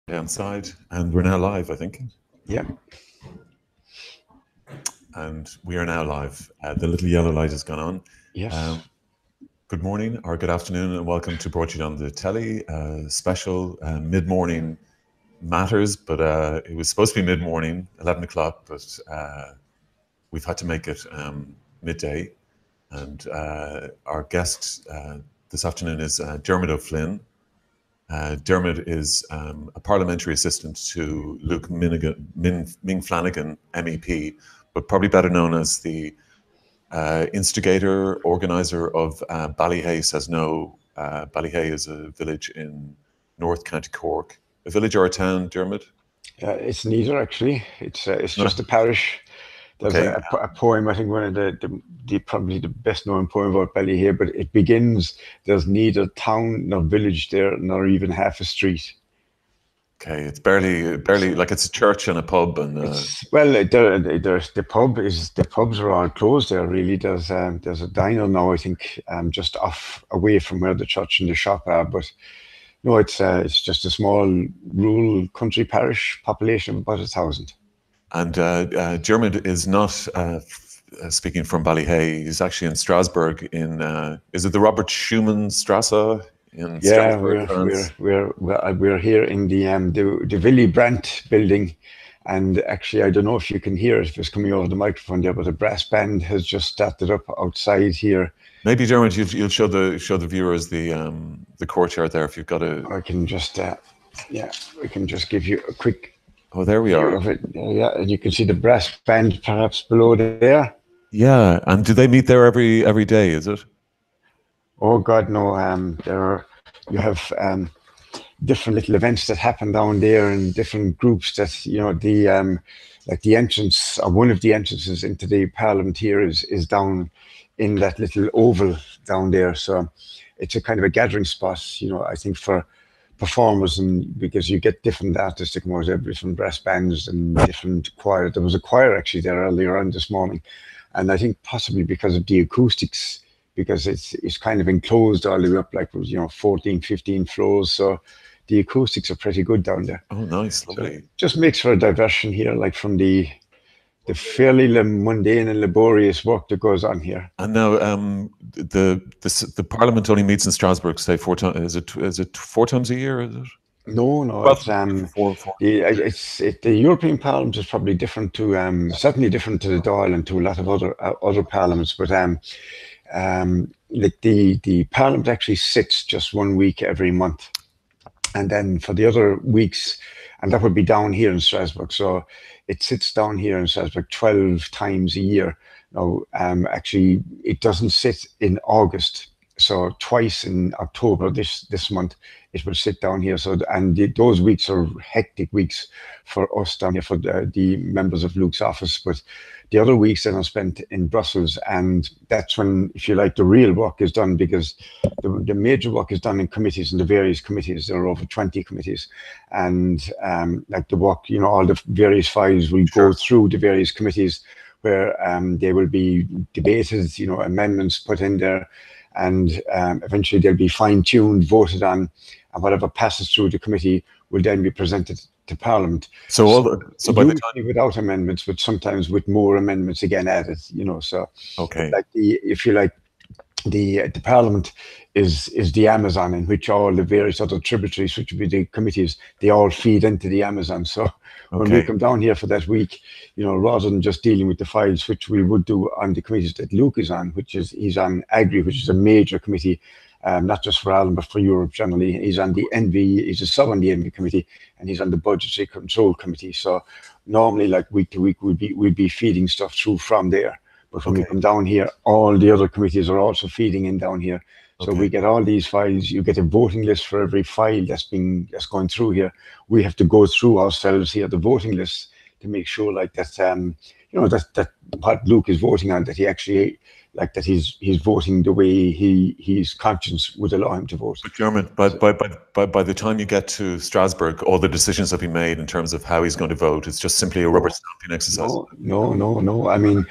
Downside, and we're now live, I think. Yeah. And we are now live. The little yellow light has gone on. Yes. Good morning or good afternoon, and welcome to Broadsheet on the Telly. Special mid-morning matters, but it was supposed to be mid-morning, 11 o'clock, but we've had to make it midday. And our guest this afternoon is Diarmuid O'Flynn. Diarmuid is a parliamentary assistant to Luke Ming Flanagan, MEP, but probably better known as the instigator, organiser of Ballyhea Says No. Ballyhea is a village in North County Cork. A village or a town, Diarmuid? It's neither, actually. It's No. just a parish. There's Okay. a poem, I think one of the probably the best known poem about Ballyhea, but it begins, "There's neither town nor village there, nor even half a street." Okay, it's barely like it's a church and a pub and. Well, there's the pubs are all closed there. Really, there's a diner now, I think, just off away from where the church and the shop are, but. No, it's just a small rural country parish, population of about 1,000. And Diarmuid is not speaking from Ballyhea. He's actually in Strasbourg. Is it the Robert Schumann Strasse in Strasbourg, France? We're here in the Willy Brandt building, and actually I don't know if you can hear it if it's coming over the microphone there, but a brass band has just started up outside here. Maybe, Diarmuid, you'll show the viewers the courtyard there if you've got a. I can just we can just give you a quick. Oh, there we are. Yeah, and you can see the brass band perhaps below there. Yeah, and do they meet there every day? Is it? Oh God, no. You have different little events that happen down there, and different groups that like the entrance, or one of the entrances into the Parliament here is down in that little oval down there. So it's a kind of a gathering spot, I think, for performers, and because you get different artists that come out there, different brass bands and different choir. There was a choir actually there earlier on this morning, and I think possibly because of the acoustics, because it's kind of enclosed all the way up, like 14, 15 floors. So the acoustics are pretty good down there. Oh, nice, lovely. So it just makes for a diversion here, like from the fairly mundane and laborious work that goes on here. And now, the Parliament only meets in Strasbourg, say 4 times. Is it 4 times a year? Is it? No. Well, it's the European Parliament is probably different to certainly different to the Dáil and to a lot of other parliaments. But like the Parliament actually sits just 1 week every month, and then for the other weeks, and that would be down here in Strasbourg. So it sits down here in Strasbourg 12 times a year. Now, actually, it doesn't sit in August. So twice in October this month, it will sit down here. So those weeks are hectic weeks for us down here, for the members of Luke's office. But the other weeks then are spent in Brussels, and that's when, if you like, the real work is done, because the major work is done in committees, in the various committees. There are over 20 committees, and like the work, all the various files will go through the various committees, where they will be debated, amendments put in there, and eventually they'll be fine-tuned, voted on, and whatever passes through the committee will then be presented to Parliament. So by the time, without amendments, but sometimes with more amendments again added, So okay, like if you like, the Parliament is the Amazon, in which all the various other tributaries, which would be the committees, they all feed into the Amazon. So when we come down here for that week, rather than just dealing with the files, which we would do on the committees that Luke is on, he's on Agri, which is a major committee, not just for Ireland, but for Europe generally. He's on the NV, he's a sub on the NV committee, and he's on the Budgetary Control Committee. So normally, like week to week, we'd be feeding stuff through from there. But when we come down here, all the other committees are also feeding in down here. So we get all these files. You get a voting list for every file that's going through here. We have to go through ourselves here the voting list to make sure, like, that that what Luke is voting on, that he actually like that he's voting the way his conscience would allow him to vote. But Dermot, by the time you get to Strasbourg, all the decisions have been made in terms of how he's going to vote. It's just simply a rubber stamping exercise. No. I mean,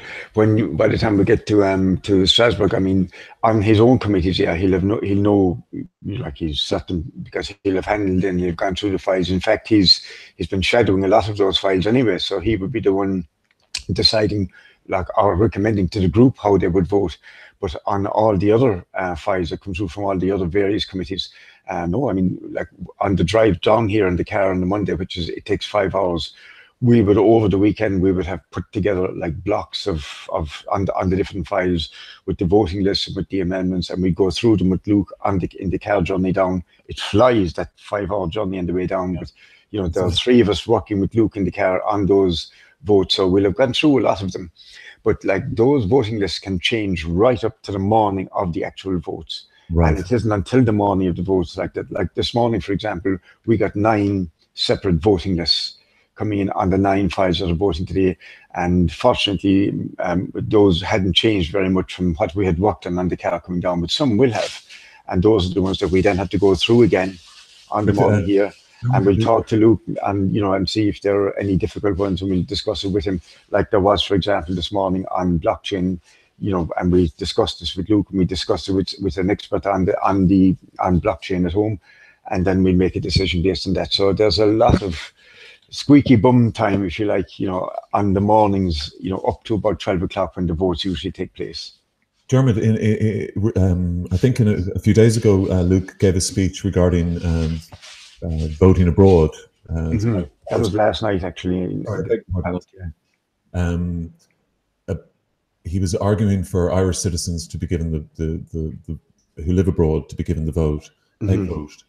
by the time we get to Strasbourg, I mean, on his own committees, yeah, he'll know, like he's certain, because he'll have handled and he'll have gone through the files. In fact, he's been shadowing a lot of those files anyway, so he would be the one deciding, like, or recommending to the group how they would vote. But on all the other files that come through from all the other various committees, no, I mean, like on the drive down here in the car on the Monday, it takes 5 hours, we would, over the weekend, we would have put together like blocks on the different files with the voting lists and with the amendments, and we go through them with Luke in the car journey down. It flies, that 5-hour journey on the way down, but there are 3 of us working with Luke in the car on those votes, so we'll have gone through a lot of them. But like those voting lists can change right up to the morning of the actual votes. Right. And it isn't until the morning of the votes like that. Like this morning, for example, we got 9 separate voting lists coming in on the 9 files that are voting today. And fortunately, those hadn't changed very much from what we had worked on the car coming down, but some will have. And those are the ones that we then have to go through again on the morning here. And we'll talk to Luke and see if there are any difficult ones, and we'll discuss it with him. Like there was, for example, this morning on blockchain, and we discussed this with Luke, and we discussed it with an expert on blockchain at home, and then we'll make a decision based on that. So there's a lot of squeaky bum time, if you like, on the mornings, up to about 12 o'clock when the votes usually take place. Diarmuid, I think a few days ago, Luke gave a speech regarding voting abroad. That was last night, actually. He was arguing for Irish citizens to be given who live abroad to be given the vote, vote.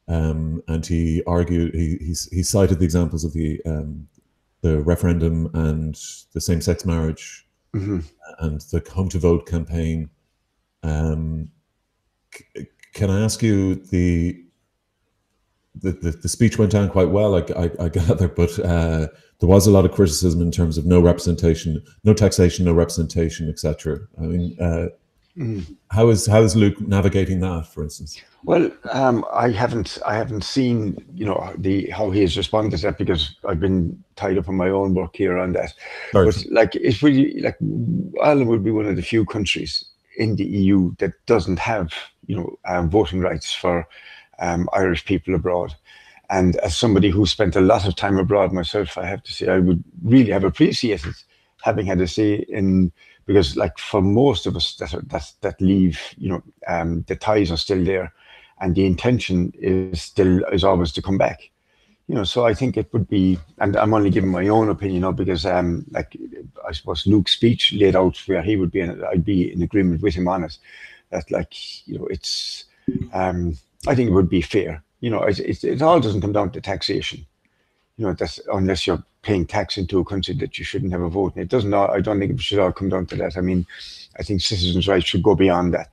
And he argued, he cited the examples of the referendum and the same-sex marriage and the Home to Vote campaign. Can I ask you, the speech went down quite well, I gather, but there was a lot of criticism in terms of no representation, no taxation, no representation, etc. I mean, how is Luke navigating that, for instance? Well, I haven't seen how he has responded to that, because I've been tied up in my own work here on that. Sorry. But like, it's really like Ireland would be one of the few countries in the EU that doesn't have voting rights for Irish people abroad. And as somebody who spent a lot of time abroad myself, I have to say I would really have appreciated having had a say in, because like for most of us that leave, the ties are still there, and the intention is always to come back. So I think it would be, and I'm only giving my own opinion, because like I suppose Luke's speech laid out where he would be, and I'd be in agreement with him on it. That like it's I think it would be fair. It all doesn't come down to taxation. That's unless you're paying tax into a country that you shouldn't have a vote in. It doesn't. I don't think it should all come down to that. I mean, I think citizens' rights should go beyond that.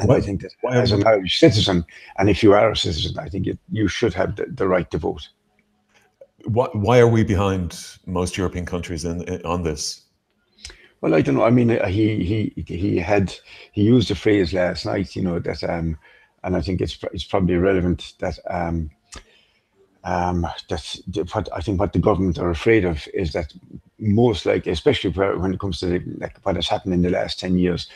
And I think that as an Irish citizen, and if you are a citizen, I think you should have the right to vote. Why are we behind most European countries on this? Well, I don't know. I mean, he used a phrase last night, that and I think it's probably relevant that what I think what the government are afraid of is that most likely, especially when it comes to what has happened in the last 10 years,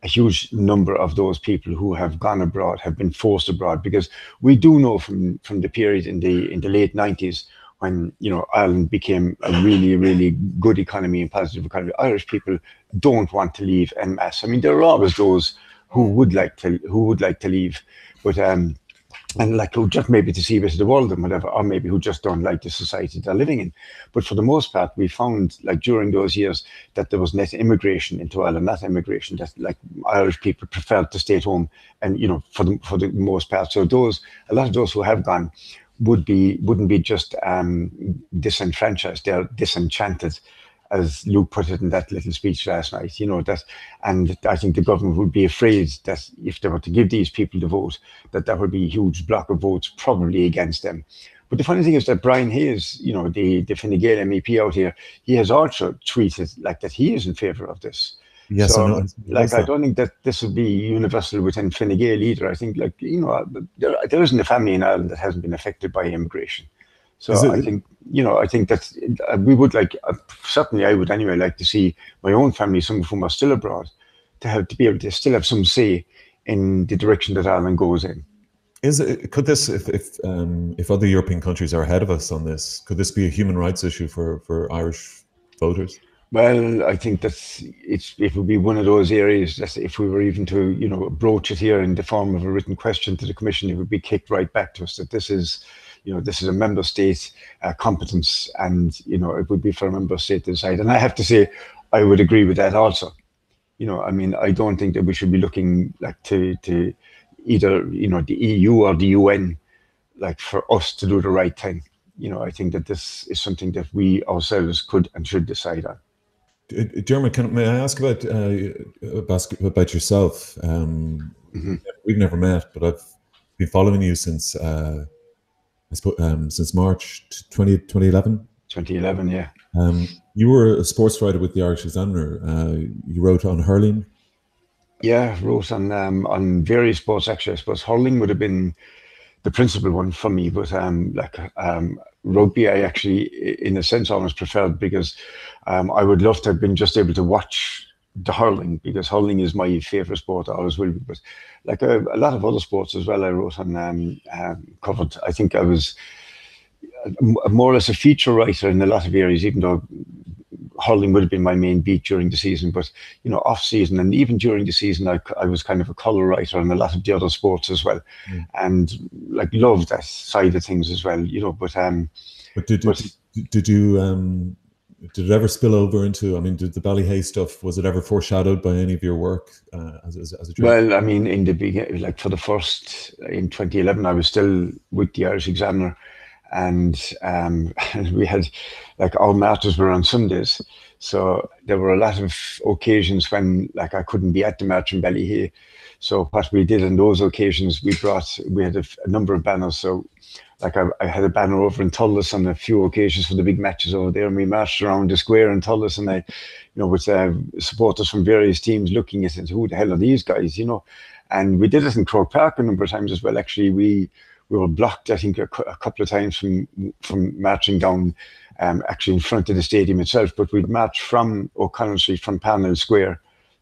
a huge number of those people who have gone abroad have been forced abroad, because we do know from the period in the late 90s when Ireland became a really, really good economy and positive economy. Irish people don't want to leave en masse. I mean, there are always those who would like to leave, but and like who just maybe to see a bit of the world and whatever, or maybe who just don't like the society they're living in. But for the most part, we found like during those years that there was net immigration into Ireland, not immigration, that like Irish people preferred to stay at home, and for the most part. So a lot of those who have gone wouldn't be just disenfranchised, they're disenchanted, as Luke put it in that little speech last night, that, and I think the government would be afraid that if they were to give these people the vote, that would be a huge block of votes probably against them. But the funny thing is that Brian Hayes, the Fine Gael MEP out here, he has also tweeted like that he is in favour of this. Yes, I So, know. It like, was I that. don't think that this would be universal within Fine Gael either. I think, like, there isn't a family in Ireland that hasn't been affected by immigration. Is So it? I think, I think that we would like, certainly I would anyway, like to see my own family, some of whom are still abroad, to be able to still have some say in the direction that Ireland goes in. Is it? Could this, if other European countries are ahead of us on this, could this be a human rights issue for Irish voters? Well, I think it would be one of those areas that if we were even to, broach it here in the form of a written question to the Commission, it would be kicked right back to us that this is a member state competence, and it would be for a member state to decide. And I have to say, I would agree with that also. I mean, I don't think that we should be looking like to either the EU or the UN like for us to do the right thing. I think that this is something that we ourselves could and should decide on. Dermot, may I ask about yourself? Hmm. We've never met, but I've been following you since I suppose since March 2011. 2011, yeah. You were a sports writer with the Irish Examiner. You wrote on hurling. Yeah, wrote on various sports actually. I suppose hurling would have been the principal one for me, but rugby I actually, in a sense, almost preferred because I would love to have been just able to watch the hurling because hurling is my favorite sport. I always will be. But like a lot of other sports as well, I wrote on covered. I think I was more or less a feature writer in a lot of areas, even though hurling would have been my main beat during the season, but off season and even during the season, I was kind of a colour writer on a lot of the other sports as well, and like loved that side of things as well. But did But did you did it ever spill over into? I mean, did the Ballyhea stuff, was it ever foreshadowed by any of your work as a journalist? well, I mean, in the beginning, like for the first in 2011, I was still with the Irish Examiner, and we had like our matches were on Sundays, so there were a lot of occasions when like I couldn't be at the match in Ballyhea. So what we did on those occasions, we had a number of banners. So like I had a banner over in Thurles on a few occasions for the big matches over there, and we marched around the square in Thurles, and with supporters from various teams looking at it, who the hell are these guys, And we did it in Croke Park a number of times as well. Actually, we were blocked, I think, a couple of times from marching down, actually in front of the stadium itself. But we'd march from O'Connell Street, from Parnell Square,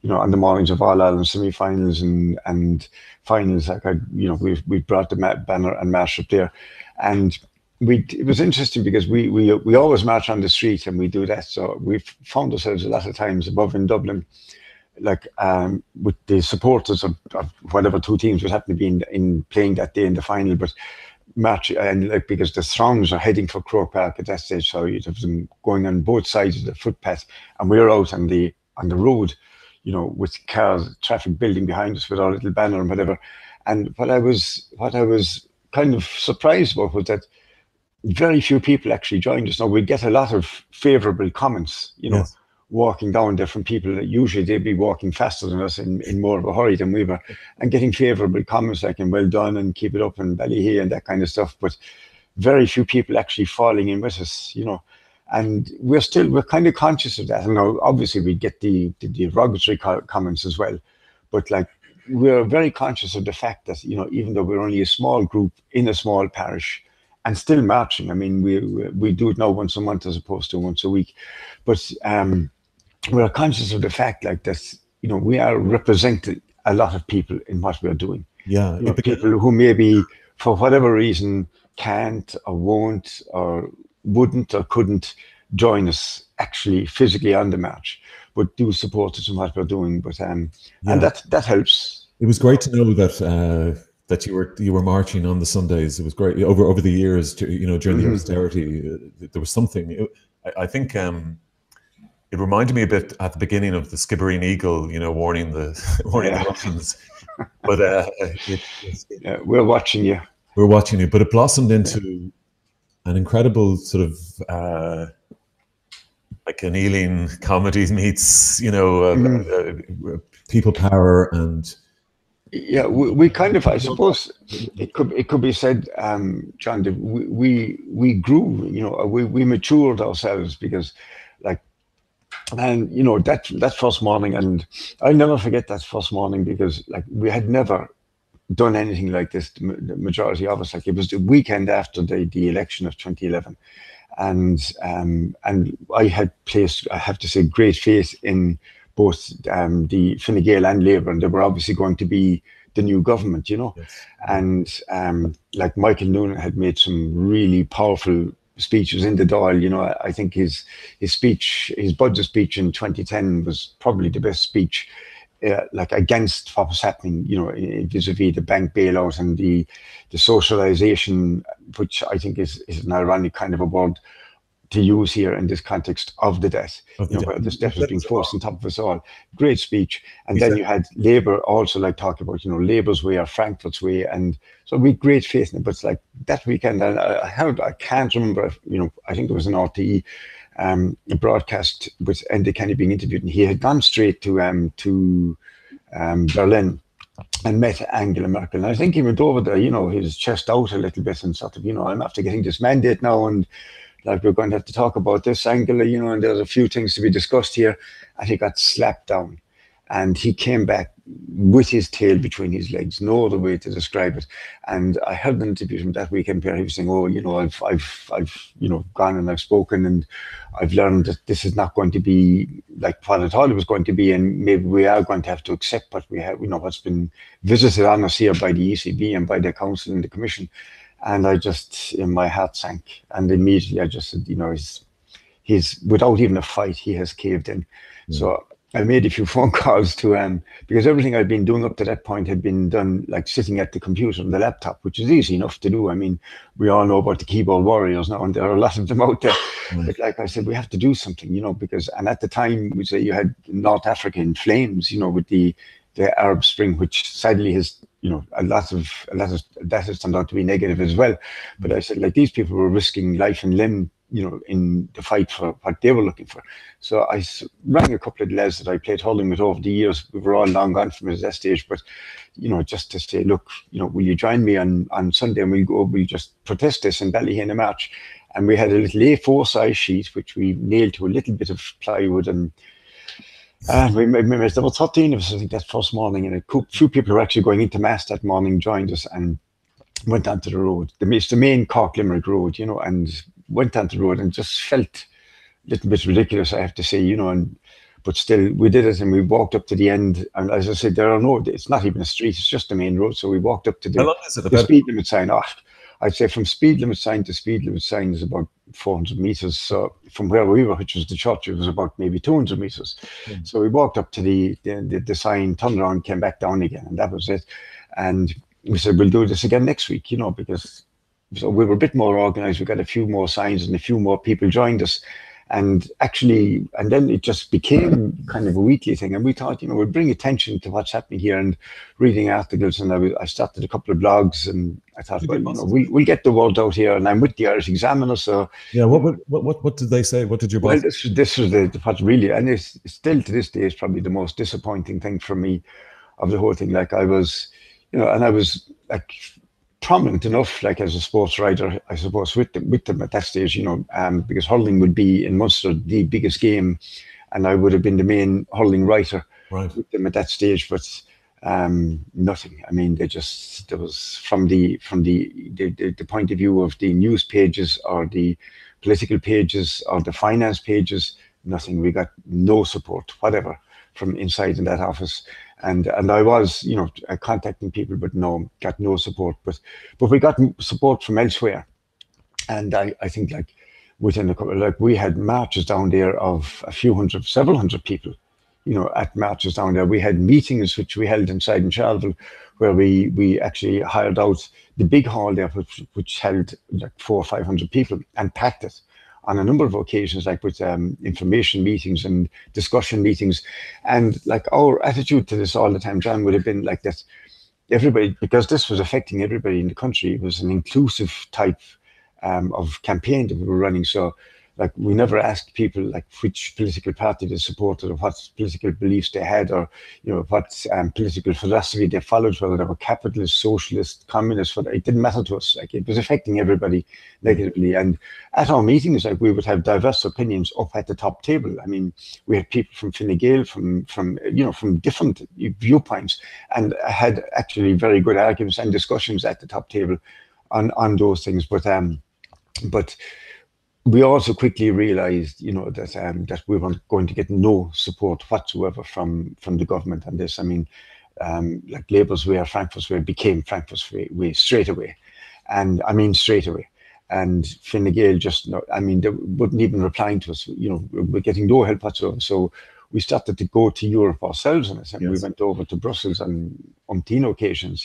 on the mornings of All Ireland semi-finals and finals. Like we brought the banner and marched up there, and it was interesting because we always march on the street and we do that. So we've found ourselves a lot of times above in Dublin, like with the supporters of whatever two teams would happen to be in playing that day in the final, but match and like because the throngs are heading for Croke Park at that stage, so you'd have them going on both sides of the footpath, and we're out on the road, with cars, traffic building behind us with our little banner and whatever. And what I was kind of surprised about was that very few people actually joined us. Now we get a lot of favourable comments, Yes. walking down there from people that usually they'd be walking faster than us in more of a hurry than we were, and getting favourable comments like "and well done" and "keep it up" and "Ballyhea" and that kind of stuff. But very few people actually falling in with us, And we're kind of conscious of that. And now obviously we get the derogatory comments as well, but like we're very conscious of the fact that even though we're only a small group in a small parish and still marching. I mean, we do it now once a month as opposed to once a week, but we're conscious of the fact like that, we are representing a lot of people in what we're doing. Yeah. People who maybe for whatever reason can't or won't or wouldn't or couldn't join us actually physically on the march, but do support us in what we're doing. But and that helps. It was great to know that you were marching on the Sundays. It was great over the years. During the austerity, there was something. I think it reminded me a bit at the beginning of the Skibbereen Eagle. Warning the the Russians. But we're watching you. We're watching you. But it blossomed into an incredible sort of like an Ealing comedy meets people power and. Yeah, we kind of, I suppose it could be said, John, that we grew, we matured ourselves because, like, And you know that first morning, and I'll never forget that first morning, because like we had never done anything like this. The majority of us, like it was the weekend after the election of 2011, and I had placed, I have to say, great faith in both the Fine Gael and Labour, and they were obviously going to be the new government, you know. Yes. And like Michael Noonan had made some really powerful speeches in the Dáil. You know, I think his speech, his budget speech in 2010 was probably the best speech, like against what was happening, you know, vis-a-vis the bank bailout and the socialization, which I think is an ironic kind of a word to use here in this context of the debt, Of you the know, day. where this He debt was said being it so forced on top of us all. Great speech. And He then said, you had Labour also like talk about, you know, Labour's way or Frankfurt's way. And so we had great faith in it. But it's like that weekend, and I heard, I can't remember, you know, I think it was an RTE a broadcast with Andy Kenny being interviewed, and he had gone straight to Berlin and met Angela Merkel. And I think he went over there, you know, his chest out a little bit and sort of, you know, I'm after getting this mandate now, and like we're going to have to talk about this, Angela, you know, and there's a few things to be discussed here. And he got slapped down. And he came back with his tail between his legs, no other way to describe it. And I heard an interview from that weekend where he was saying, "Oh, you know, I've, you know, gone and I've spoken, and I've learned that this is not going to be like what I thought it was going to be, and maybe we are going to have to accept what we have, you know, what's been visited on us here by the ECB and by the Council and the Commission." And I just, in my heart sank, and immediately I just said, you know, he's without even a fight, he has caved in. So I made a few phone calls to because everything I'd been doing up to that point had been done like sitting at the computer and the laptop, which is easy enough to do. I mean, we all know about the keyboard warriors now, and there are a lot of them out there. But like I said, we have to do something, you know, because, and at the time we say you had North Africa in flames, you know, with the Arab Spring, which sadly has, you know, a lot of that has turned out to be negative as well. But I said, like, these people were risking life and limb, you know, in the fight for what they were looking for. So I rang a couple of lads that I played hurling with over the years. We were all long gone from at that stage, but you know, just to say, look, you know, will you join me on Sunday, and we'll just protest this in Ballyhea in a march. And we had a little A4 size sheet which we nailed to a little bit of plywood, and we there were 13 of us, I think, that first morning, and a few people were actually going into mass that morning joined us and went onto the road. It's the main Cork Limerick road, you know, and went onto the road and just felt a little bit ridiculous, I have to say, you know, but still we did it, and we walked up to the end. And as I said, it's not even a street, it's just the main road. So we walked up to how long is it? the speed limit sign. I'd say from speed limit sign to speed limit sign is about 400 meters. So from where we were, which was the church, it was about maybe 200 meters. So we walked up to the sign, turned around, came back down again, and that was it. And we said, we'll do this again next week, you know, because so we were a bit more organized. We got a few more signs, and a few more people joined us. And actually, and then it just became kind of a weekly thing. And we thought, you know, we'd bring attention to what's happening here, and reading articles. And I started a couple of blogs, and I thought, well, you know, we'll get the word out here. And I'm with the Irish Examiner, so yeah. What did they say? What did your boss? Well, this was the what really, and it's still to this day is probably the most disappointing thing for me of the whole thing. Like I was, you know, and I was like prominent enough, like as a sports writer, I suppose, with them at that stage, you know, because hurling would be in Munster the biggest game, and I would have been the main hurling writer with them at that stage. But nothing. I mean, there was from the point of view of the news pages or the political pages or the finance pages, nothing. We got no support whatever from inside in that office. And I was, you know, contacting people, but got no support. But we got support from elsewhere. And I think like within a couple, like we had marches down there of several hundred people, you know, at marches down there. We had meetings which we held inside in Charleville, where we actually hired out the big hall there, which held like 400 or 500 people, and packed it on a number of occasions, like with information meetings and discussion meetings. And like our attitude to this all the time, John, would have been like that everybody, because this was affecting everybody in the country, it was an inclusive type of campaign that we were running. So Like, we never asked people like which political party they supported or what political beliefs they had, or what political philosophy they followed, whether they were capitalist, socialist, communist. It didn't matter to us. Like, it was affecting everybody negatively. And at our meetings, like, we would have diverse opinions up at the top table. I mean, we had people from Fine Gael, from different viewpoints, and had actually very good arguments and discussions at the top table on those things. But we also quickly realized, that we weren't going to get no support whatsoever from the government on this. I mean, like, Labour's way or Frankfurt's way became Frankfurt's way straight away. And I mean, straight away. And Fine Gael they wouldn't even replying to us. We're getting no help whatsoever. So we started to go to Europe ourselves on it, and we went over to Brussels on umpteen occasions,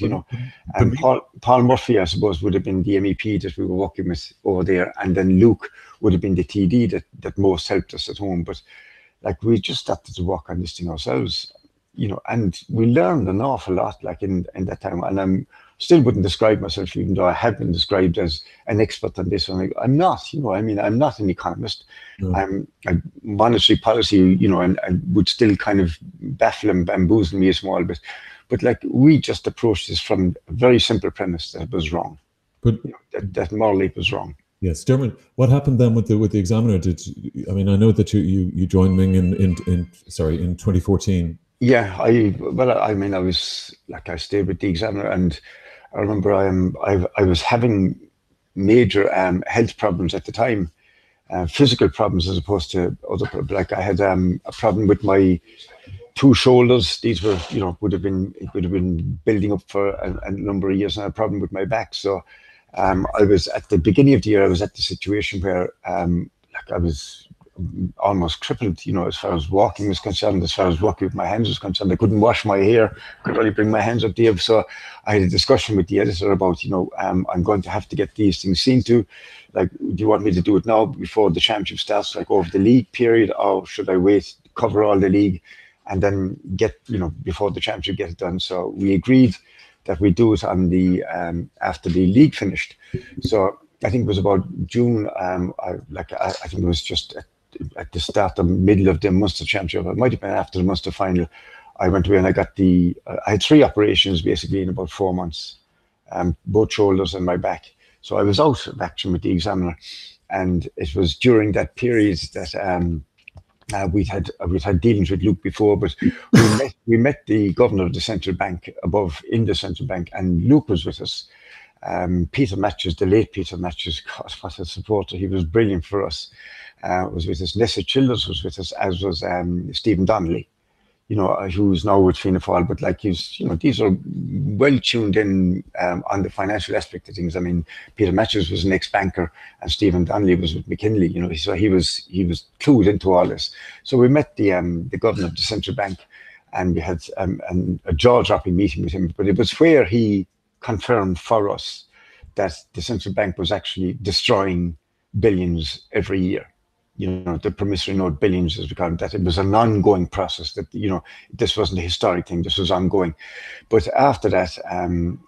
And Paul Murphy, I suppose, would have been the MEP that we were working with over there, and then Luke would have been the TD that most helped us at home. But like, we just started to work on this thing ourselves, and we learned an awful lot, like, in that time. And I'm still wouldn't describe myself, even though I have been described as an expert on this. And I'm not, I'm not an economist. No. Monetary policy, and would still kind of baffle and bamboozle me a small bit. But like, we just approached this from a very simple premise that it was wrong. But that morally it was wrong. Yes, Diarmuid, what happened then with the examiner? I know that you joined Ming in 2014. Yeah, I stayed with the examiner, and I remember I was having major health problems at the time, physical problems as opposed to other problems. Like, I had a problem with my two shoulders. These were, would have been building up for a number of years, and a problem with my back. So I was at the beginning of the year, I was at the situation where I was almost crippled, as far as walking was concerned, as far as working with my hands was concerned. I couldn't wash my hair, could only bring my hands up the eave. So I had a discussion with the editor about, I'm going to have to get these things seen to. Like, do you want me to do it now before the championship starts, like over the league period, or should I wait, cover all the league, and then get, before the championship, get it done? So we agreed that we do it on the after the league finished. So I think it was about June. I think it was just at the start, the middle of the Munster Championship. It might have been after the Munster final. I went away and I got I had 3 operations basically in about 4 months, both shoulders and my back. So I was out of action with the examiner, and it was during that period that we'd had dealings with Luke before, but we met the governor of the central bank in the central bank, and Luke was with us. Peter Matthews, the late Peter Matthews, God, what a supporter! He was brilliant for us. Was with us. Nessa Childers was with us, as was Stephen Donnelly, who's now with Fianna Fáil. But like, these are well tuned in on the financial aspect of things. I mean, Peter Matthews was an ex-banker, and Stephen Donnelly was with McKinley. So he was clued into all this. So we met the governor of the central bank, and we had a jaw-dropping meeting with him. But it was where he confirmed for us that the central bank was actually destroying billions every year. The promissory note billions, as we call it, that it was an ongoing process, that, this wasn't a historic thing, this was ongoing. But after that,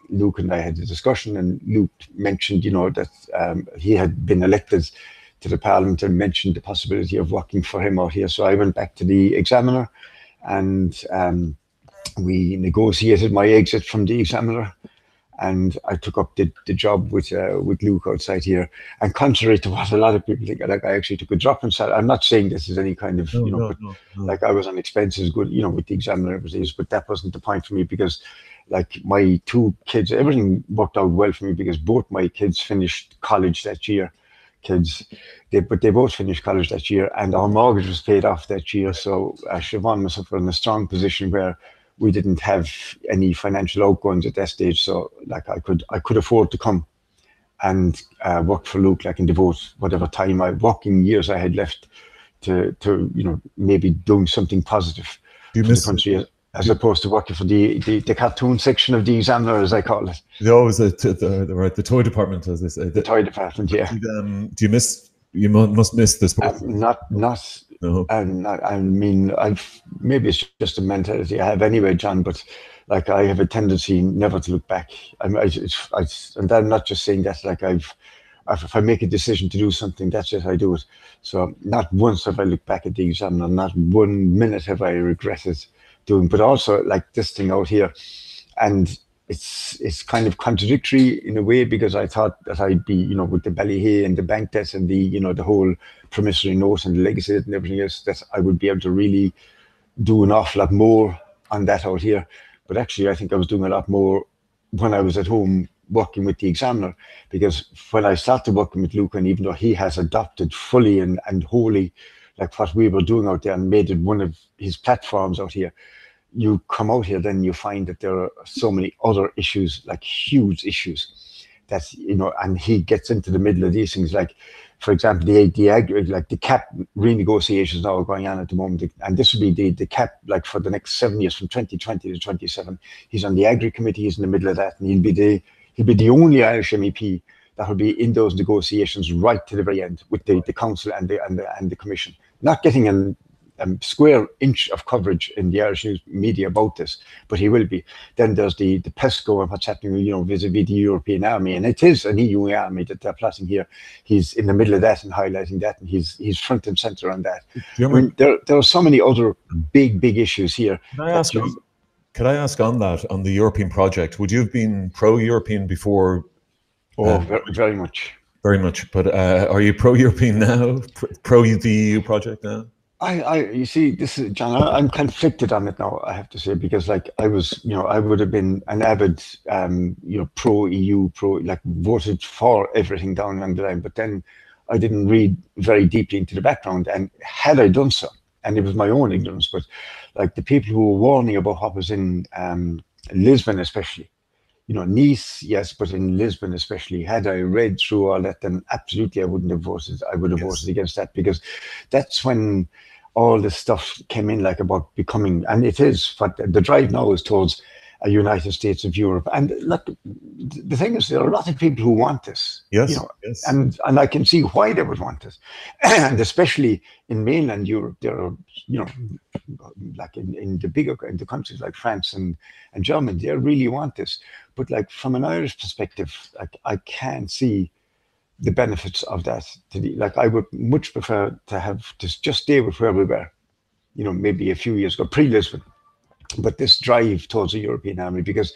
Luke and I had a discussion, and Luke mentioned, that he had been elected to the Parliament, and mentioned the possibility of working for him out here. So I went back to the examiner, and we negotiated my exit from the examiner. And I took up the job with Luke outside here. And contrary to what a lot of people think, like, I actually took a drop in salary. I'm not saying this is any kind of, no. Like, I was on expenses good, with the examiner, but that wasn't the point for me, because like, my 2 kids, everything worked out well for me, because both my kids finished college that year. They both finished college that year, and our mortgage was paid off that year. So Siobhan and myself were in a strong position where we didn't have any financial outgoings at that stage. So like, I could afford to come and work for Luke, like, and devote whatever working years I had left to maybe doing something positive for the country, as opposed to working for the cartoon section of the examiner, as I call it. Always the toy department, as they say. The toy department, yeah. Do you miss? You must miss this. Not. No. And I mean, maybe it's just a mentality I have anyway, John. But like, I have a tendency never to look back. And I'm not just saying that. Like, if I make a decision to do something, that's it, I do it. So not once have I looked back at the examiner, not 1 minute have I regretted doing, but also like this thing out here. And it's kind of contradictory in a way, because I thought that I'd be, you know, with the Ballyhea and the bank debt and the, you know, the whole promissory note and the legacy and everything else, that I would be able to really do an awful lot more on that out here. But actually, I think I was doing a lot more when I was at home working with the examiner, because when I started working with Luke, and even though he has adopted fully and wholly like what we were doing out there and made it one of his platforms out here, you come out here, then you find that there are so many other issues, like huge issues, that, you know, and he gets into the middle of these things. Like, for example, like the cap renegotiations now are going on at the moment, and this will be the cap like for the next 7 years, from 2020 to 27. He's on the Agri committee. He's in the middle of that, and he'll be the only Irish MEP that will be in those negotiations right to the very end with the council and the commission, not getting an square inch of coverage in the Irish news media about this, but he will be. Then there's the PESCO and what's happening, you know, vis-a-vis the European army, and it is an EU army that they're plotting here. He's in the middle of that and highlighting that, and he's front and center on that. I mean, there are so many other big issues here. Could I ask on that, on the European project, would you have been pro-European before? Oh, very much. Very much. But are you pro-European now? Pro the EU project now? You see, this is, John, I'm conflicted on it now, I have to say, because like I was, you know, I would have been an avid, you know, pro-EU, like voted for everything down the line, but then I didn't read very deeply into the background, and had I done so, and it was my own ignorance, but like the people who were warning about what was in Lisbon especially, you know, Nice, yes, but in Lisbon especially, had I read through all that, then absolutely I wouldn't have voted. I would have voted against that, because that's when all this stuff came in, like about becoming, and it is, but the drive now is towards a United States of Europe. And look, the thing is, there are a lot of people who want this. Yes, you know, yes. And I can see why they would want this. And especially in mainland Europe, there are, you know, like in the countries like France and Germany, they really want this. But like from an Irish perspective, like I can't see the benefits of that. Like I would much prefer to have to just stay with where we were, you know, maybe a few years ago, pre-Lisbon. But this drive towards a European army, because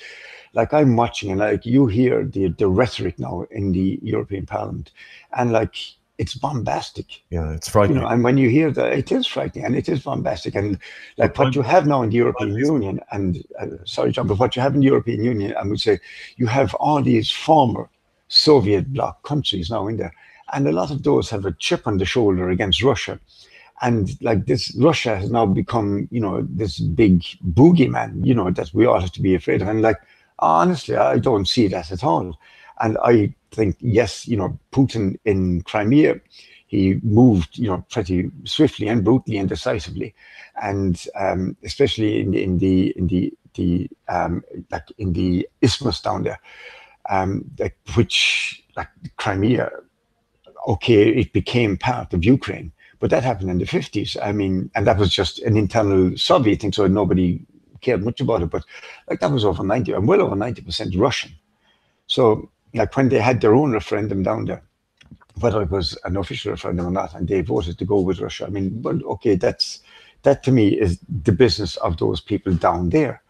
like I'm watching, and like you hear the rhetoric now in the European Parliament, and like it's bombastic. Yeah, it's frightening. You know, and when you hear that, it is frightening and it is bombastic. And like what you have now in the European Union, and sorry, John, but what you have in the European Union, I would say you have all these former Soviet bloc countries now in there, and a lot of those have a chip on the shoulder against Russia. And like this, Russia has now become, you know, this big boogeyman, you know, that we all have to be afraid of. And like, honestly, I don't see that at all. And I think, yes, you know, Putin in Crimea, he moved, you know, pretty swiftly and brutally and decisively, and especially in the isthmus down there, which like Crimea, okay, it became part of Ukraine. But that happened in the 50s. I mean, and that was just an internal Soviet thing, so nobody cared much about it. But like that was well over 90% Russian. So like when they had their own referendum down there, whether it was an official referendum or not, and they voted to go with Russia. I mean, well, okay, that to me is the business of those people down there.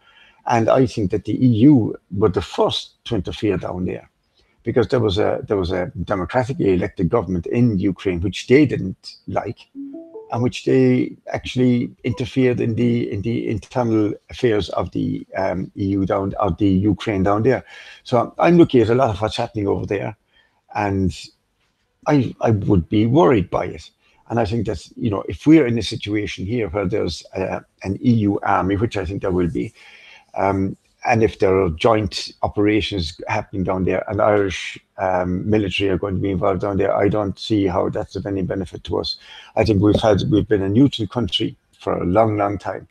And I think that the EU were the first to interfere down there, because there was a democratically elected government in Ukraine which they didn't like, and which they actually interfered in the internal affairs of the of the Ukraine down there. So I'm looking at a lot of what's happening over there, and I would be worried by it. And I think that, you know, if we're in a situation here where there's an EU army, which I think there will be, and if there are joint operations happening down there, and Irish military are going to be involved down there, I don't see how that's of any benefit to us. I think we've been a neutral country for a long time.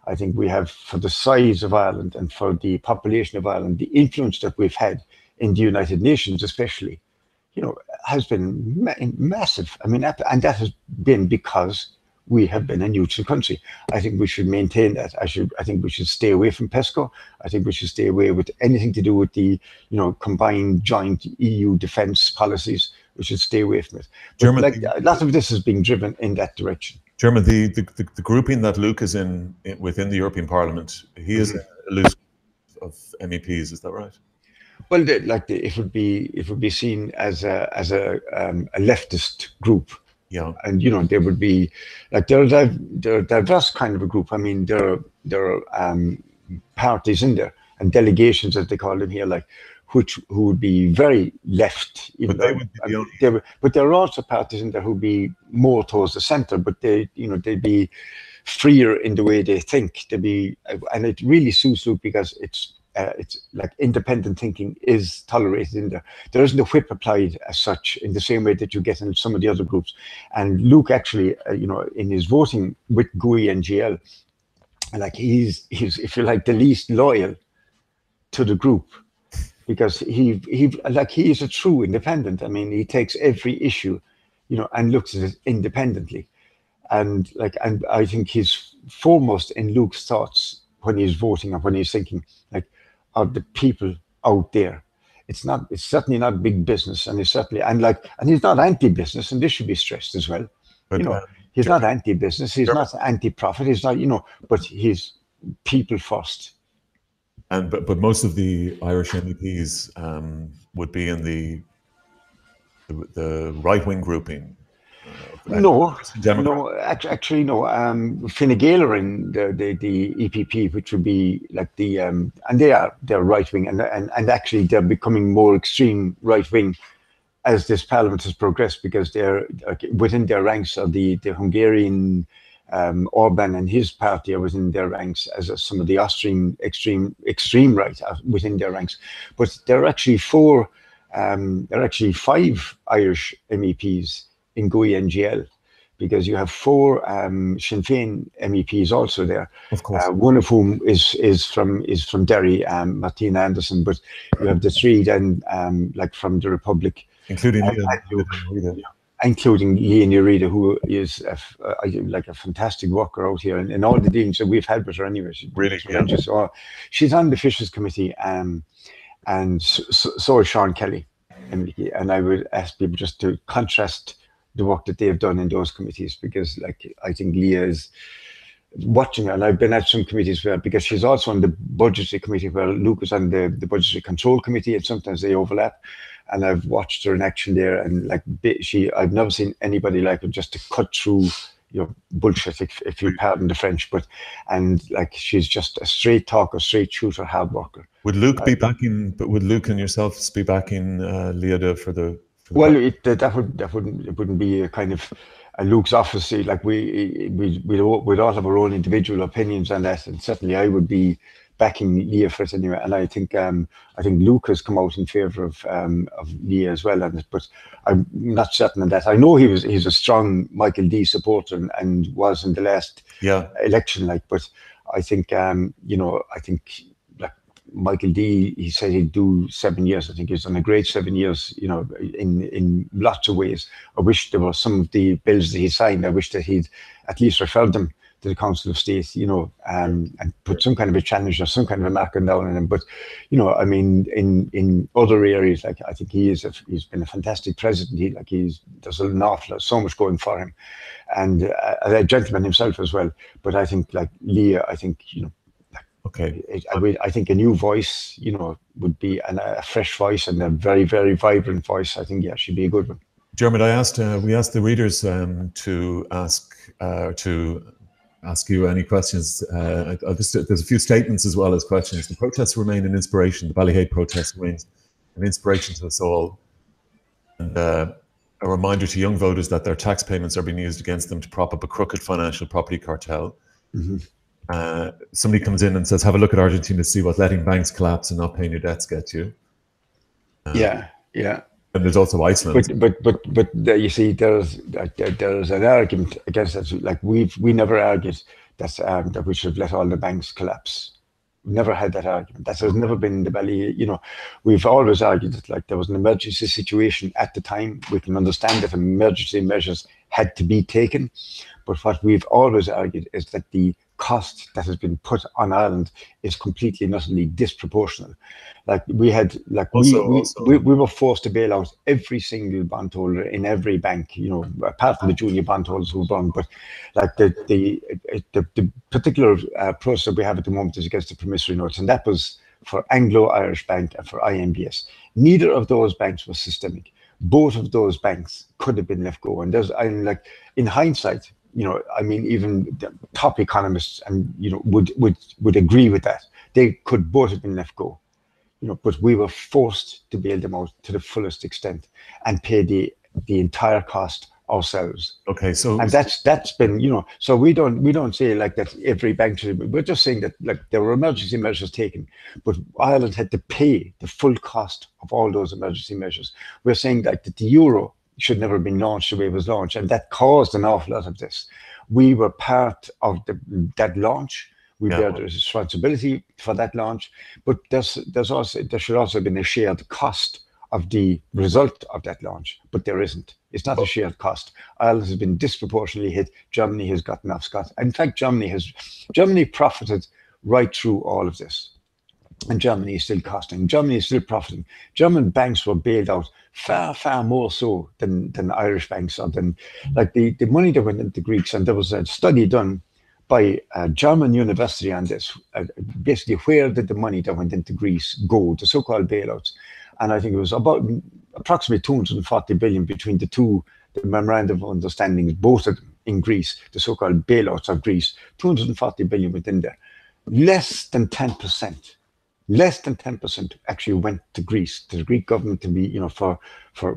I think we have, for the size of Ireland and for the population of Ireland, the influence that we've had in the United Nations, especially, you know, has been massive. I mean, and that has been because we have been a neutral country. I think we should maintain that. I think we should stay away from PESCO. I think we should stay away with anything to do with the, you know, combined joint EU defence policies. we should stay away from it. But German, like a lot of this is being driven in that direction. German, the grouping that Luke is in within the European Parliament, he is a loose of MEPs. Is that right? Well, it would be seen as a leftist group. Yeah. And there would be like they're a diverse kind of a group. I mean, there are parties in there and delegations, as they call them here, like who would be very left. Even But they would be the only. But there are also parties in there who would be more towards the centre. But they'd be freer in the way they think. And it really suits Luke because it's like independent thinking is tolerated in there. There isn't a whip applied as such in the same way that you get in some of the other groups. And Luke actually, in his voting with GUI and GL, like he's if you like the least loyal to the group, because he is a true independent. I mean, he takes every issue, and looks at it independently. And I think he's foremost in Luke's thoughts when he's voting and when he's thinking, like, are the people out there. It's certainly not big business, and he's not anti-business, and this should be stressed as well. But, he's not anti-business, he's not anti-profit, he's not, but he's people first. But most of the Irish MEPs would be in the right-wing grouping. No. Actually, no. Fine Gael are in the EPP, which would be like and they're right wing, and actually they're becoming more extreme right wing as this parliament has progressed, because they're within their ranks of the Hungarian Orban and his party are within their ranks, as some of the Austrian extreme right are within their ranks. But there are actually five Irish MEPs in GUI and GL, because you have four Sinn Féin MEPs also there. Of course. One of whom is from Derry, Martina Anderson, but you have the three then like from the Republic, including including Lee and Urida, who is like a fantastic worker out here, and all the dealings that we've had with her anyway. Really, so she's on the Fisheries Committee, and so is Sean Kelly, MEP. And I would ask people just to contrast the work that they have done in those committees, because like I think Leah is watching her, and I've been at some committees where, because she's also on the budgetary committee where Luke is on the budgetary control committee, and sometimes they overlap, and I've watched her in action there, and like I've never seen anybody like her, just to cut through bullshit, if you pardon the French, and like she's just a straight talker, straight shooter, hard worker. Would Luke be backing? But would Luke and yourselves be backing Leah for the? Well, it wouldn't be a kind of a Luke's office. Like we'd all have our own individual opinions on that, and certainly I would be backing Leah for it anyway. And I think Luke has come out in favour of Leah as well. but I'm not certain on that. I know he's a strong Michael D supporter and was in the last election. But I think Michael D, he said he'd do 7 years. I think he's done a great 7 years, in lots of ways. I wish there were some of the bills that he signed, I wish that he'd at least referred them to the Council of State, and put some kind of a challenge or some kind of a marker down on them. But, I mean, in other areas, like I think he's been a fantastic president. There's an awful lot, so much going for him, and a gentleman himself as well. But I think like Leah, I think, okay. I think a new voice, would be a fresh voice and a very, very vibrant voice. I think, she'd be a good one. Diarmuid, we asked the readers to ask you any questions. There's a few statements as well as questions. The protests remain an inspiration. The Ballyhea protest remains an inspiration to us all, and a reminder to young voters that their tax payments are being used against them to prop up a crooked financial property cartel. Mm-hmm. Somebody comes in and says, have a look at Argentina to see what letting banks collapse and not paying your debts get you. Yeah. And there's also Iceland. But you see, there's an argument against that. Like we never argued that we should let all the banks collapse. We never had that argument. That has never been in the Ballyhea. We've always argued that like there was an emergency situation at the time. We can understand that emergency measures had to be taken, but what we've always argued is that the cost that has been put on Ireland is completely and utterly disproportional. Like we had, like we were forced to bail out every single bondholder in every bank, you know, apart from the junior bondholders who won. But like the particular process we have at the moment is against the promissory notes, and that was for Anglo-Irish Bank and for IMBS. Neither of those banks was systemic. Both of those banks could have been left go. And like in hindsight, you know, I mean, even the top economists and you know would agree with that. They could both have been left go. You know, but we were forced to bail them out to the fullest extent and pay the entire cost ourselves. Okay, so and that's been, you know, so we don't say like that every bank should. We're just saying that like there were emergency measures taken, but Ireland had to pay the full cost of all those emergency measures. We're saying like that the euro should never have been launched the way it was launched, and that caused an awful lot of this. We were part of that launch. We bear the responsibility for that launch, but there should also have been a shared cost of the result of that launch, but there isn't. It's not a shared cost. Ireland has been disproportionately hit. Germany has gotten off scot. In fact, Germany profited right through all of this, and Germany is still costing. Germany is still profiting. German banks were bailed out far more so than Irish banks, or than like the money that went into Greeks. And there was a study done by a German university on this, basically where did the money that went into Greece go, the so-called bailouts. And I think it was about approximately 240 billion between the memorandum of understandings, both of them in Greece, the so-called bailouts of Greece, 240 billion within there. Less than 10% actually went to Greece, to the Greek government, to be, you know, for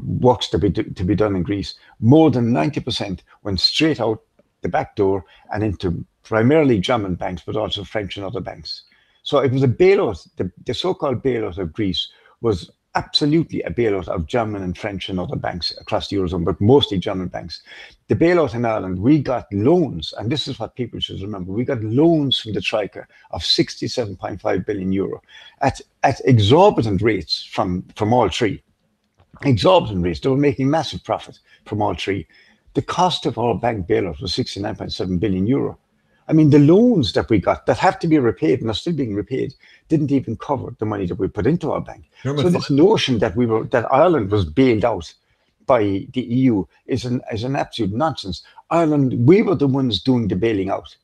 works to be done in Greece. More than 90% went straight out the back door and into primarily German banks, but also French and other banks. So it was a bailout. The so-called bailout of Greece was absolutely a bailout of German and French and other banks across the Eurozone, but mostly German banks. The bailout in Ireland, we got loans, and this is what people should remember. We got loans from the Troika of 67.5 billion euro at exorbitant rates from all three. Exorbitant rates. They were making massive profit from all three. The cost of our bank bailout was 69.7 billion euro. I mean, the loans that we got that have to be repaid and are still being repaid didn't even cover the money that we put into our bank. So this notion that Ireland was bailed out by the EU is an absolute nonsense. Ireland, we were the ones doing the bailing out.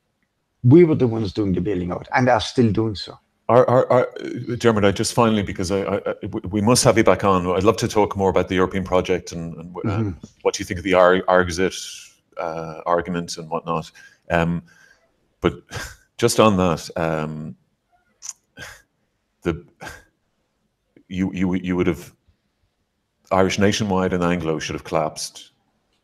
We were the ones doing the bailing out, and are still doing so. Diarmuid, I just finally, because we must have you back on. I'd love to talk more about the European project and what you think of the Argosy argument and whatnot. But just on that, you would have Irish Nationwide and Anglo should have collapsed,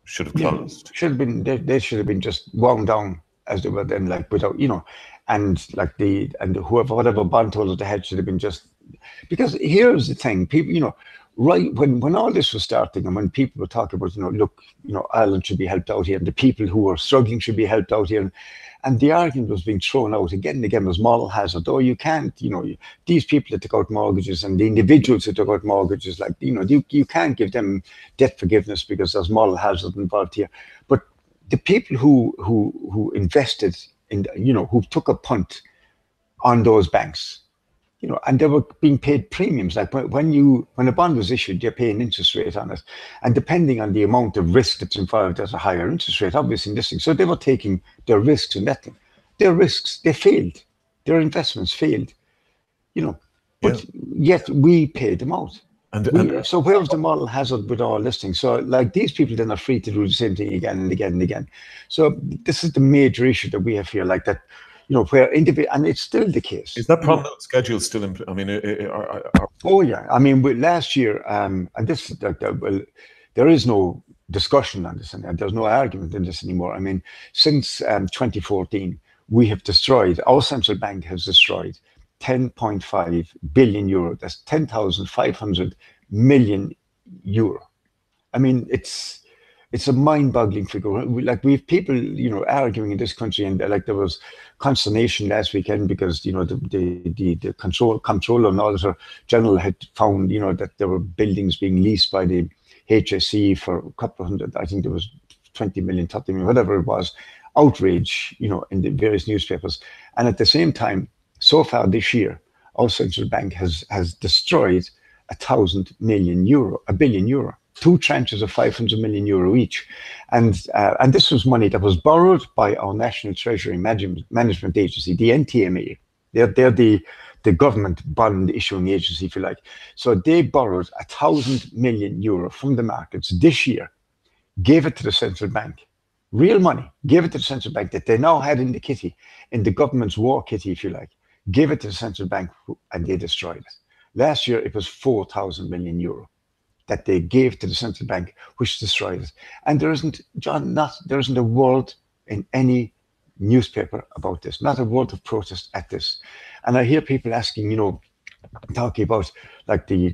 should have closed. Should have been. They should have been just wound down as they were then, like without, you know, and like whatever bondholders they had should have been just, because here's the thing, people, you know, right when all this was starting and when people were talking about, you know, look, you know, Ireland should be helped out here and the people who are struggling should be helped out here, and the argument was being thrown out again and again was moral hazard. Oh, you can't, you know, these people that took out mortgages and the individuals that took out mortgages, like, you know, you can't give them debt forgiveness because there's moral hazard involved here. But the people who invested in, you know, who took a punt on those banks, you know, and they were being paid premiums. Like when a bond was issued, you're paying interest rate on it, and depending on the amount of risk that's involved, there's a higher interest rate, obviously, in this thing. So they were taking their risks in that thing. Their risks, they failed. Their investments failed, you know. But yet we paid them out. So where was the moral hazard with all this thing? So like these people then are free to do the same thing again and again and again. So this is the major issue that we have here, like that, you know, where and it's still the case. Is that prominent schedule still in? I mean, oh yeah. I mean, last year, and this, well, there is no discussion on this, and there's no argument in this anymore. I mean, since 2014, we have destroyed. Our central bank has destroyed 10.5 billion euro. That's 10,500 million euro. I mean, it's a mind-boggling figure. Like we have people, you know, arguing in this country, and like there was consternation last weekend because, you know, the comptroller and auditor general had found, you know, that there were buildings being leased by the HSE for a couple of hundred. I think there was 20 million, 30 million, whatever it was, outrage, in the various newspapers. And at the same time, so far this year, our central bank has destroyed €1 billion, 2 tranches of €500 million each. And this was money that was borrowed by our National Treasury Management Agency, the NTMA. They're the government bond issuing agency, if you like. So they borrowed €1,000 million from the markets this year, gave it to the central bank, real money, gave it to the central bank that they now had in the kitty, in the government's war kitty, if you like, gave it to the central bank, and they destroyed it. Last year, it was €4,000 million that they gave to the central bank, which destroyed it. And there isn't, John, there isn't a word in any newspaper about this, not a word of protest at this. And I hear people asking, talking about like the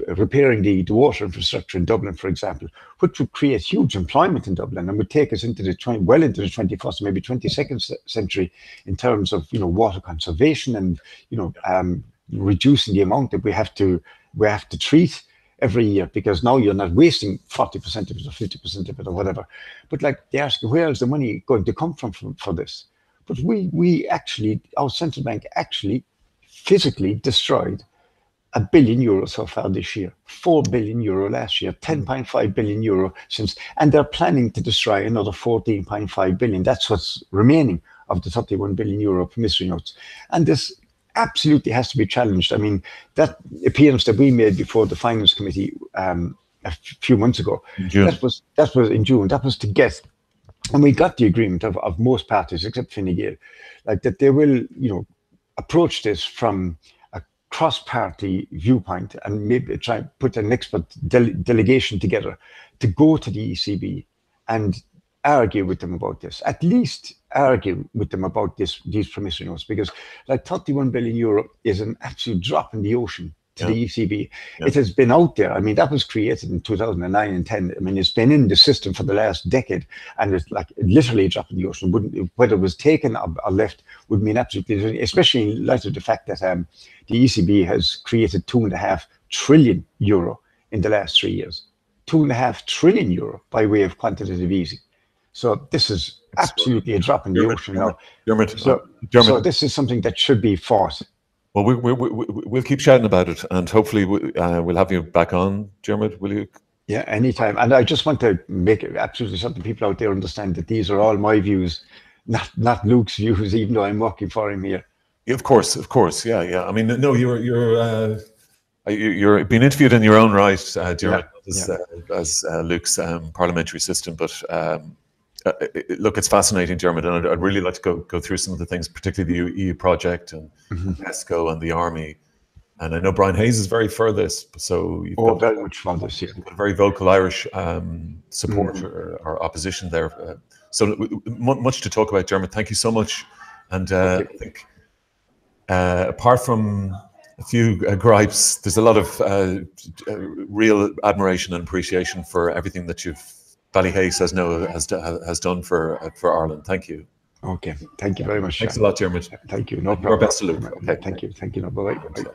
repairing the water infrastructure in Dublin, for example, which would create huge employment in Dublin and would take us into well into the 21st, maybe 22nd century in terms of water conservation and reducing the amount that we have to treat every year, because now you're not wasting 40% of it or 50% of it or whatever. But like they ask, where is the money going to come from for this? But we actually, our central bank actually physically destroyed €1 billion so far this year, €4 billion last year, €10.5 billion since, and they're planning to destroy another €14.5 billion. That's what's remaining of the €31 billion promissory notes. And this absolutely has to be challenged. I mean, that appearance that we made before the Finance Committee a few months ago, that was in June. That was to get, and we got the agreement of most parties except Fine Gael, like that they will, approach this from a cross-party viewpoint and maybe try and put an expert delegation together to go to the ECB and argue with them about this, at least argue with them about these promissory notes, because like €31 billion is an absolute drop in the ocean to the ECB. It has been out there. I mean, that was created in 2009 and 10. I mean, it's been in the system for the last decade, and it's like literally a drop in the ocean. Whether it was taken or left would mean absolutely, especially in light of the fact that the ECB has created €2.5 trillion in the last 3 years. €2.5 trillion by way of quantitative easing. So this is absolutely a drop in the ocean now. So this is something that should be fought. Well, we'll keep chatting about it, and hopefully we'll have you back on, Diarmuid, will you? Yeah, anytime. And I just want to make it absolutely something people out there understand that these are all my views, not Luke's views, even though I'm working for him here. Yeah, of course, yeah. I mean, no, you're being interviewed in your own right, Diarmuid, as Luke's parliamentary assistant, but. Look, it's fascinating, Diarmuid, and I'd really like to go through some of the things, particularly the EU project and PESCO and the army. And I know Brian Hayes is very for this, so you've got very much for this. You've got a very vocal Irish support or opposition there. So much to talk about, Diarmuid. Thank you so much. And I think apart from a few gripes, there's a lot of real admiration and appreciation for everything that Ballyhea says no has done for Ireland. Thank you. Okay. Thank you very much. Thanks a lot, Diarmuid. Thank you. No problem. Your best to Luke. Okay. Thank you. No, bye-bye.